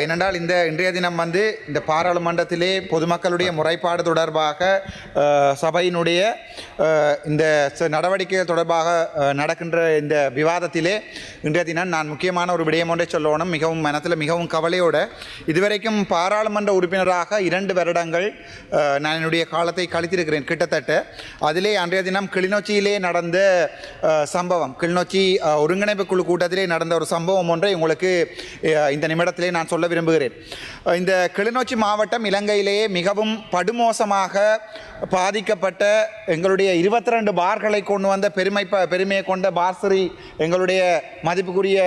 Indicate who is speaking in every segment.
Speaker 1: ஏனென்றால் இன்றைய தினம் இந்த பாராளுமன்றத்திலே பொதுமக்களுடைய முறைப்பாடு தொடர்பாக சபையினுடைய இந்த நடவடிக்கைகள் தொடர்பாக நடக்கின்ற இந்த விவாதத்திலே இன்றைய தினம் நான் முக்கியமான ஒரு விடயம் ஒன்றை சொல்லணும். மனத்தில் மிகவும் கவலையோடு இதுவரைக்கும் பாராளுமன்ற உறுப்பினராக 2 வருடங்கள் நான் என்னுடைய காலத்தை கழித்திருக்கிறேன் கிட்டத்தட்ட. அதிலே அன்றைய தினம் கிளிநொச்சியிலே நடந்த சம்பவம், கிளிநொச்சி ஒருங்கிணைப்பு குழு கூட்டத்திலே நடந்த ஒரு சம்பவம் ஒன்றை உங்களுக்கு இந்த நிமிடத்திலே நான் சொல்ல விரும்புகிறேன். இந்த கிளிநொச்சி மாவட்டம் இலங்கையிலேயே மிகவும் படுமோசமாக பாதிக்கப்பட்ட எங்களுடைய 22 பார்களை கொண்டு வந்த பெருமையை கொண்ட பார்சரி எங்களுடைய மதிப்புக்குரிய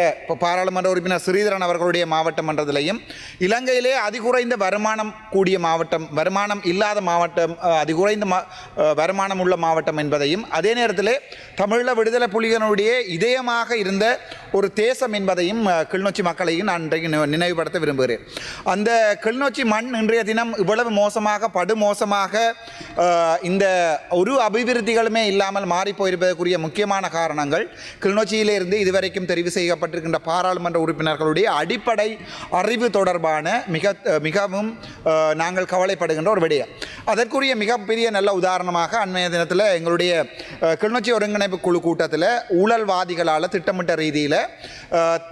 Speaker 1: பாராளுமன்ற உறுப்பினர் ஸ்ரீதரன் அவர்களுடைய மாவட்டம் என்றதிலையும், இலங்கையிலே அதிகுறைந்த வருமானம் கூடிய மாவட்டம், வருமானம் இல்லாத மாவட்டம், அதிகுறைந்த வருமானம் உள்ள மாவட்டம் என்பதையும், அதே நேரத்தில் தமிழீழ விடுதலை புலிகளுடைய இதயமாக இருந்த ஒரு தேசம் என்பதையும் கிளிநொச்சி மக்களையும் நான் இன்றைக்கு நினைவுபடுத்த விரும்புகிறேன். அந்த கிளிநொச்சி மண் இன்றைய தினம் இவ்வளவு மோசமாக படுமோசமாக இந்த ஒரு அபிவிருத்திகளுமே இல்லாமல் மாறி போயிருப்பதற்குரிய முக்கியமான காரணங்கள் கிளிநொச்சியிலிருந்து இதுவரைக்கும் தெரிவு செய்யப்பட்டிருக்கின்ற பாராளுமன்ற உறுப்பினர்களுடைய அடிப்படை அறிவு தொடர்பான மிகவும் நாங்கள் கவலைப்படுகின்ற ஒரு விடயம். அதற்குரிய மிகப்பெரிய நல்ல உதாரணமாக அண்மைய தினத்தில் எங்களுடைய கிளிநொச்சி ஒருங்கிணைப்பு குழு கூட்டத்தில் ஊழல்வாதிகளால் திட்டமிட்ட ரீதியில்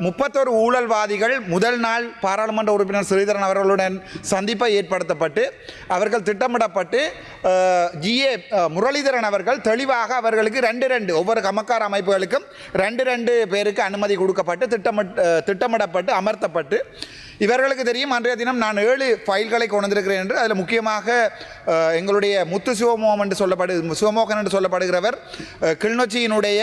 Speaker 1: 31 ஊழல்வாதிகள் முதல் நாள் பாராளுமன்ற உறுப்பினர் ஸ்ரீதரன் அவர்களுடன் சந்திப்பை ஏற்படுத்தப்பட்டு அவர்கள் திட்டமிடப்பட்டு GA முரளிதரன் அவர்கள் தெளிவாக அவர்களுக்கு 2 ஒவ்வொரு கமக்கார அமைப்புகளுக்கும் 2 பேருக்கு அனுமதி கொடுக்கப்பட்டு திட்டமிடப்பட்டு அமர்த்தப்பட்டு, இவர்களுக்கு தெரியும் அன்றைய தினம் நான் 7 ஃபைல்களை கொண்டிருக்கிறேன் என்று. அதில் முக்கியமாக எங்களுடைய முத்து சிவமோகன் என்று சொல்லப்படுகிறவர் கிளிநொச்சியினுடைய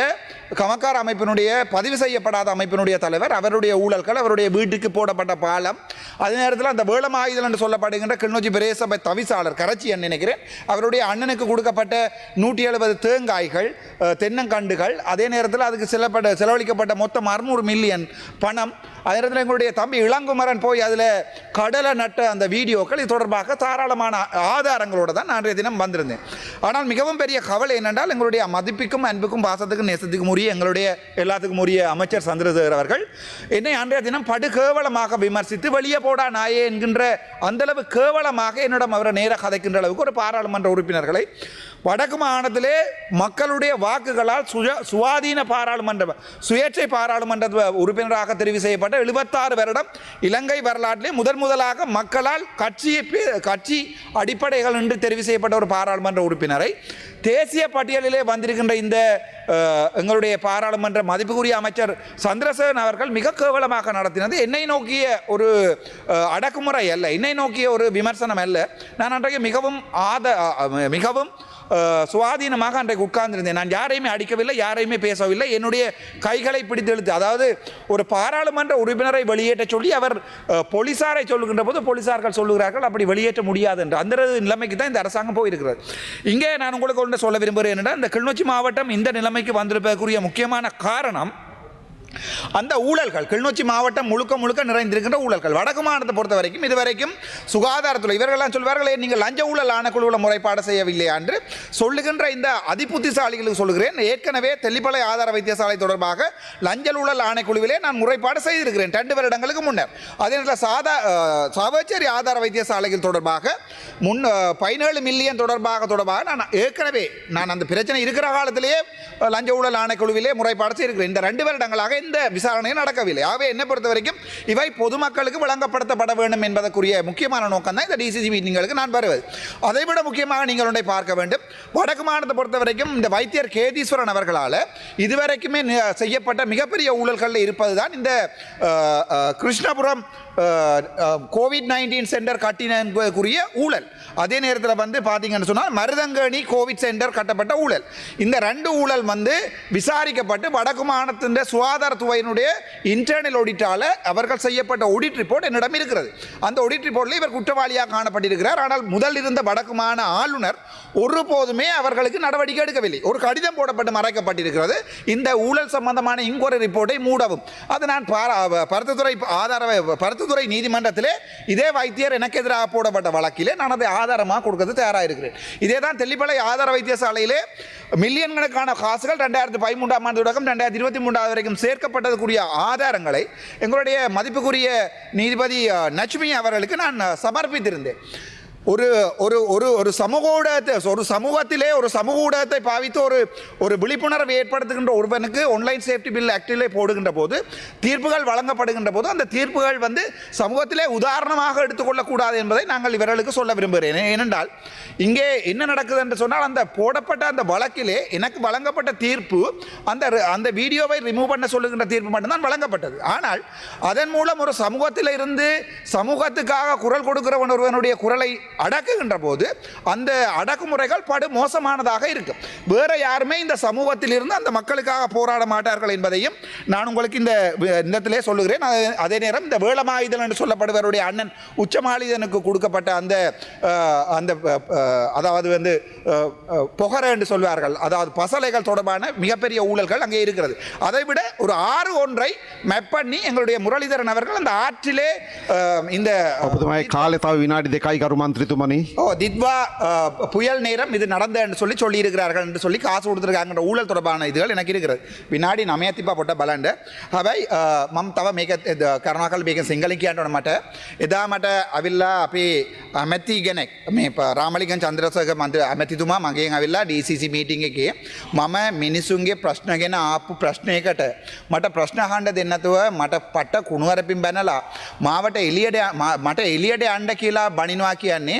Speaker 1: கமக்கார அமைப்பினுடைய பதிவு செய்யப்படாத அமைப்பினுடைய தலைவர், அவருடைய ஊழல்கள், அவருடைய வீட்டுக்கு போடப்பட்ட பாலம், அதே நேரத்தில் அந்த வேளமாயுதல் என்று சொல்லப்படுகின்ற கிளிநொச்சி பிரதேசபை தவிசாளர் கரச்சி நினைக்கிறேன், அவருடைய அண்ணனுக்கு கொடுக்கப்பட்ட 170 தேங்காய்கள், தென்னங்கண்டுகள், அதே நேரத்தில் அதுக்கு செலவழிக்கப்பட்ட மொத்தம் 600 மில்லியன் பணம், அதே நேரத்தில் எங்களுடைய தம்பி இளங்குமரன் போய் அதில் கடலை நட்ட அந்த வீடியோக்கள், இது தொடர்பாக தாராளமான ஆதாரங்களோடு தான் நான் அன்றைய தினம் வந்திருந்தேன். ஆனால் மிகவும் பெரிய கவலை என்னென்றால் எங்களுடைய மதிப்புக்கும் அன்புக்கும் பாசத்துக்கும் நேசத்துக்கும் உரிய எங்களுடைய எல்லாத்துக்கும் உரிய அமைச்சர் சந்திரசேகர் அவர்கள் என்னை அன்றைய தினம் படுகேவலமாக விமர்சித்து வெளியே போடா நாயே என்கின்ற அந்தளவு கேவலமாக என்னிடம் அவரை நேராக கதைக்கின்ற அளவுக்கு ஒரு பாராளுமன்ற உறுப்பினர்களை வடக்கு மாகாணத்திலே மக்களுடைய வாக்குகளால் சுயாதீன பாராளுமன்ற சுயேட்சை பாராளுமன்ற உறுப்பினராக தெரிவு செய்யப்பட்ட 76 வருடம் இலங்கை வரலாற்றிலே முதலாக மக்களால் கட்சி அடிப்படைகள் என்று தெரிவு செய்யப்பட்ட ஒரு பாராளுமன்ற உறுப்பினரை தேசிய பட்டியலிலே வந்திருக்கின்ற இந்த எங்களுடைய பாராளுமன்ற மதிப்புக்குரிய அமைச்சர் சந்திரசேகரன் அவர்கள் மிக கேவலமாக நடத்தினது என்னை நோக்கிய ஒரு அடக்குமுறை அல்ல, என்னை நோக்கிய ஒரு விமர்சனம் அல்ல. நான் அன்றைக்கு மிகவும் சுவாதீனமாக அன்றைக்கு உட்கார்ந்திருந்தேன். நான் யாரையுமே அடிக்கவில்லை, யாரையுமே பேசவில்லை. என்னுடைய கைகளை பிடித்து இழுத்து, அதாவது ஒரு பாராளுமன்ற உறுப்பினரை வெளியேற்ற சொல்லி அவர் போலீசாரை சொல்லுகின்ற போது போலீசார்கள் சொல்லுகிறார்கள் அப்படி வெளியேற்ற முடியாது என்று. அந்த நிலைமைக்கு தான் இந்த அரசாங்கம் போயிருக்கிறது. இங்கே நான் உங்களுக்கு ஒன்று சொல்ல விரும்புகிறேன் என்றால், இந்த கிளிநொச்சி மாவட்டம் இந்த நிலைமைக்கு வந்திருப்பதற்குரிய முக்கியமான காரணம் அந்த ஊழல்கள். கிளிநொச்சி மாவட்டம் முழுக்க நிறைந்திருக்கின்ற ஊழல்கள். வடக்கு மாவட்டத்தை பொறுத்த வரைக்கும் இதுவரைக்கும் சுகாதாரத்துறை இவர்களெல்லாம் சொல்வார்களே, நீங்கள் லஞ்ச ஊழல் ஆணைக்குழுவில் முறைப்பாடு செய்யவில்லையா என்று சொல்லுகின்ற இந்த அதிபுத்திசாலிகளுக்கு சொல்லுகிறேன். ஏற்கனவே தெல்லிப்பளை ஆதார வைத்தியசாலை தொடர்பாக லஞ்ச ஊழல் ஆணைக்குழுவிலே நான் முறைப்பாடு செய்திருக்கிறேன் 2 வருடங்களுக்கு முன்னர். அதே நேரத்தில் சாவச்சேரி ஆதார வைத்தியசாலைகள் தொடர்பாக 17 மில்லியன் தொடர்பாக நான் ஏற்கனவே அந்த பிரச்சனை இருக்கிற காலத்திலேயே லஞ்ச ஊழல் ஆணைக்குழுவிலே முறைப்பாடு செய்திருக்கிறேன். இந்த 2 வருடங்களாக இந்த விசாரணையும் நடக்கவில்லை. ஆகவே என்னை பொறுத்த வரைக்கும் இவை பொதுமக்களுக்கு வழங்கப்படுத்தப்பட வேண்டும் என்பதற்குரிய முக்கியமான நோக்கம் தான் இந்த டிசிசி மீட்டிங்களுக்கு நான் வருவது. அதைவிட முக்கியமாக நீங்கள் ஒன்றை பார்க்க வேண்டும். வடக்கு மாநிலத்தை பொறுத்த வரைக்கும் இந்த வைத்தியர் கேதீஸ்வரன் அவர்களால் இதுவரைக்குமே செய்யப்பட்ட மிகப்பெரிய ஊழல்களில் இருப்பது தான் இந்த கிருஷ்ணபுரம் COVID-19 சென்டர் கட்டினக்குரிய ஊழல். அதே நேரத்தில் பார்த்தீங்கன்னு சொன்னால் மருதங்கணி கோவிட் சென்டர் கட்டப்பட்ட ஊழல். இந்த 2 ஊழல் விசாரிக்கப்பட்டு வடக்கு மாநிலத்தின் சுகாதாரத்துறையினுடைய இன்டர்னல் ஆடிட்டால் அவர்கள் செய்யப்பட்ட ஆடிட் ரிப்போர்ட் என்னிடம் இருக்கிறது. அந்த ஆடிட் ரிப்போர்ட்டில் இவர் குற்றவாளியாக காணப்பட்டிருக்கிறார். ஆனால் முதல் இருந்த வடக்கு மாநில ஆளுநர் ஒருபோதுமே அவர்களுக்கு நடவடிக்கை எடுக்கவில்லை. ஒரு கடிதம் போடப்பட்டு மறைக்கப்பட்டிருக்கிறது இந்த ஊழல் சம்பந்தமான இன்கொயரி ரிப்போர்ட்டை மூடவும். அது நான் பருத்தித்துறை நீதிமன்றத்திலே இதே வைத்தியர் எனக்கு எதிராக போடப்பட்ட வழக்கிலே நான் அதை ஆதாரமாக கொடுக்கிறது தயாராக இருக்கிறேன். இதே தான் தெல்லிப்பளை ஆதார வைத்தியசாலையிலே மில்லியன் கணக்கான காசுகள் 2013ஆம் ஆண்டு தொடக்கம் 2023 வரைக்கும் சேர்க்கப்பட்டதுக்குரிய ஆதாரங்களை எங்களுடைய மதிப்புக்குரிய நீதிபதி நச்மி அவர்களுக்கு நான் சமர்ப்பித்திருந்தேன். ஒரு ஒரு ஒரு ஒரு சமூக ஊடகத்தை ஒரு சமூகத்திலே ஒரு சமூக ஊடகத்தை பாவித்து ஒரு விழிப்புணர்வை ஏற்படுத்துகின்ற ஒருவனுக்கு ஆன்லைன் சேஃப்டி பில் ஆக்டிலே போடுகின்ற போது தீர்ப்புகள் வழங்கப்படுகின்ற போது அந்த தீர்ப்புகள் வந்து சமூகத்திலே உதாரணமாக எடுத்துக்கொள்ளக்கூடாது என்பதை நாங்கள் இவர்களுக்கு சொல்ல விரும்புகிறேன். ஏனென்றால் இங்கே என்ன நடக்குது என்று சொன்னால் அந்த போடப்பட்ட அந்த வழக்கிலே எனக்கு வழங்கப்பட்ட தீர்ப்பு அந்த வீடியோவை ரிமூவ் பண்ண சொல்லுகின்ற தீர்ப்பு மட்டும்தான் வழங்கப்பட்டது. ஆனால் அதன் மூலம் ஒரு சமூகத்தில் இருந்து சமூகத்துக்காக குரல் கொடுக்கிறவன் ஒருவனுடைய குரலை அடக்குகின்ற போது அந்த அடக்குமுறைகள் படு மோசமானதாக இருக்கும். வேற யாருமே இந்த சமூகத்தில் இருந்து அந்த மக்களுக்காக போராட மாட்டார்கள் என்பதையும் நான் உங்களுக்கு இந்த இடத்திலே சொல்லுகிறேன். அதே நேரம் இந்த வேளமாயுதல் என்று சொல்லப்படுவருடைய அண்ணன் உச்சமாளிதனுக்கு கொடுக்கப்பட்ட அந்த அந்த அதாவது வந்து புகர என்று சொல்வார்கள், அதாவது பசலைகள் தொடர்பான மிகப்பெரிய ஊழல்கள் அங்கே இருக்கிறது. அதை விட ஒரு 6 மேப் பண்ணி எங்களுடைய முரளிதரன் அவர்கள் அந்த ஆற்றிலே இந்த
Speaker 2: வினாடி දෙකයි කරු මන්ත්‍රීතුමනි
Speaker 1: தித்வா புயல் நேரம் இது நடந்த என்று சொல்லி இருக்கிறார்கள் என்று சொல்லி காசு கொடுத்துருக்காங்க ஊழல் தொடர்பான இதுகள் எனக்கு இருக்கிறது. විනාඩි 9ක් තිබ්බා පොට බලන්න. හැබැයි මම තව මේක කරුණාකරලා මේක සිංහලෙන් කියන්න ඕන මට. එදා මට අවිල්ලා අපේ ඇමති කෙනෙක් මේ රාමලිංගන් චන්ද්‍රසේකර මන්ත්‍රී ඇමතිතුමා මගෙන් අවිල්ලා DCC මීටින් එකේ මම මිනිසුන්ගේ ප්‍රශ්න ගැන ආපු ප්‍රශ්නයකට මට ප්‍රශ්න අහන්න දෙන්න නැතුව මට පට කුණුවරපින් බැනලා මට එළියට යන්න කියලා බනිනවා කියන්නේ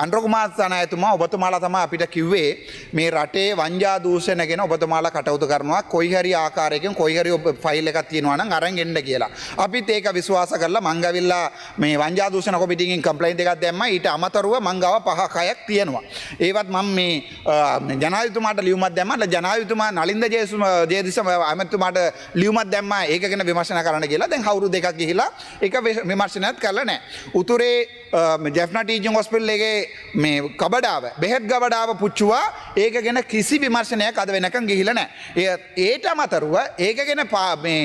Speaker 1: අනුර කුමාර සනායතුමා ඔබතුමාලා තමයි අපිට කිව්වේ මේ රටේ වංජා දූෂණ ගැන ඔබතුමාලා කටයුතු කරනවා කොයි හරි ආකාරයකින් කොයි හරි ෆයිල් එකක් තියෙනවා නම් අරන් එන්න කියලා. අපිත් ඒක විශ්වාස කරලා මං ගවිල්ලා මේ වංජා දූෂණ කොමිටියකින් කම්ප්ලයින්ට් එකක් දැම්මා. ඊට අමතරව මං ගාව 5-6ක් තියෙනවා. ඒවත් මම මේ ජනාධිපතිතුමාට ලියුමක් දැම්මා. ජනාධිපතිතුමා නලින්ද ජයදිස ඇමතිතුමාට ලියුමක් දැම්මා ඒක ගැන විමර්ශන කරන්න කියලා. දැන් අවුරුදු 2ක් ගිහිලා ඒක විමර්ශනයක් කරලා නැහැ. උතුරේ ජෙෆ්නා ටීචින් හොස්පිටල් එකේ මේ කබඩාව බෙහෙත් ගබඩාව පුච්චුවා. ඒක ගැන කිසි විමර්ශනයක් අද වෙනකන් ගිහිලා නැහැ. ඒට අමතරව ඒක ගැන මේ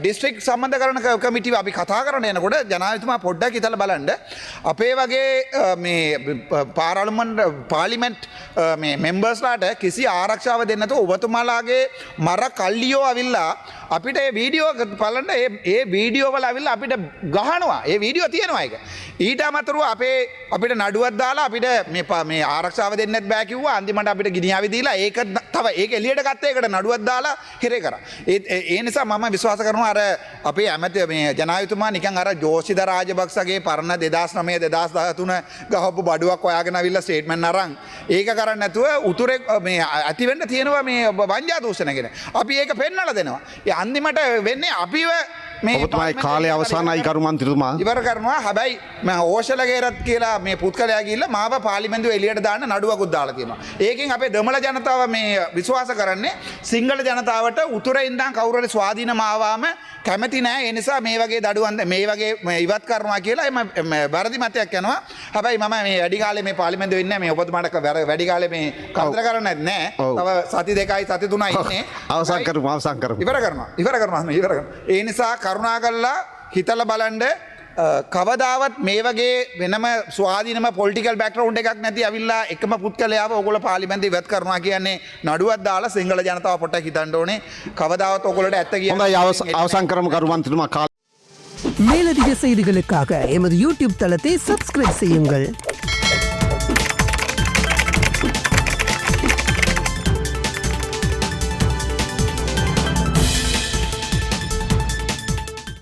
Speaker 1: ඩිස්ට්‍රික්ට් සම්බන්ධකරණ කමිටිව අපි කතා කරන යනකොට ජනාධිපතිතුමා පොඩ්ඩක් හිතලා බලන්න අපේ වගේ මේ පාර්ලිමේන්ත් මේ මෙම්බර්ස්ලාට කිසි ආරක්ෂාව දෙන්නේ නැතුව ඔබතුමාලාගේ මර කල්ලියෝ අවිල්ලා අපිට ඒ වීඩියෝ බලන්න ඒ වීඩියෝ වල අවිල්ලා අපිට ගහනවා. ඒ වීඩියෝ තියෙනවා ඒක. ඊට අමතරව අපිට නඩුවක් දාලා අපිට මේ ආරක්ෂාව දෙන්න බෑ කිව්වා. අන්තිමට අපිට ගිනියාවි දීලා ඒක තව ඒක එළියට ගත්ත එකට නඩුවක් දාලා හිරේ කරා. ඒ නිසා මම විශ්වාස කරනවා අර අපේ ඇමති මේ ජනාධිපතිතුමා නිකන් අර ජෝසිද රාජපක්ෂගේ පරණ 2009 2013 ගහපු බඩුවක් හොයාගෙන අවිල්ලා ස්ටේට්මන්ට් අරන් ඒක කරන්නේ නැතුව උතුරේ මේ ඇති වෙන්න තියෙනවා මේ වංජා දූෂණ ගැන. අපි ඒක පෙන්නලා දෙනවා. ඒ අන්තිමට වෙන්නේ අපිව
Speaker 2: ඔබතුමායි කාලය අවසానයි කරු මන්ත්‍රීතුමා
Speaker 1: ඉවර කරනවා. හැබැයි මම ඕෂලගේරත් කියලා මේ පුත්කලයා ගිහිල්ලා මාව පාර්ලිමේන්තුවේ එළියට දාන්න නඩුවකුත් දාලා තියෙනවා. ඒකෙන් අපේ දෙමළ ජනතාව මේ විශ්වාස කරන්නේ සිංහල ජනතාවට උතුරේ ඉඳන් කවුරු හරි ස්වාධීනම ආවම කැමති නැහැ. ඒ නිසා මේ වගේ දඩුවම් මේ වගේ ඉවත් කරනවා කියලා එම වැරදි මතයක් යනවා. හැබැයි මම මේ වැඩි කාලේ මේ පාර්ලිමේන්තුවේ ඉන්නේ මේ ඔබතුමාට වැඩි කාලේ මේ කරදර කරන්නේ නැහැ. තව සති 2යි සති 3යි ඉන්නේ. අවසන් කරමු. ඉවර කරනවා. ඒ නිසා කරුණා කරලා හිතලා බලන්න කවදාවත් මේ වගේ වෙනම ස්වාධීනම පොලිටිකල් බෑක්ග්‍රවුන්ඩ් එකක් නැති අවිල්ලා එකම පුත්කලයාව ඕගොල්ලෝ පාර්ලිමේන්තුවේ ඉවත් කරනවා කියන්නේ නඩුවක් දාලා සිංහල ජනතාව පොට්ටක් හිතන්න ඕනේ. කවදාවත් ඕගොල්ලෝට ඇත්ත කියන්නේ.
Speaker 2: හොඳයි අවසන් කරමු කරු මන්ත්‍රීතුමා.
Speaker 3: மேலதிக செய்திகளுக்காக எமது யூடியூப் தளத்தை சப்ஸ்கிரைப் செய்யுங்கள்.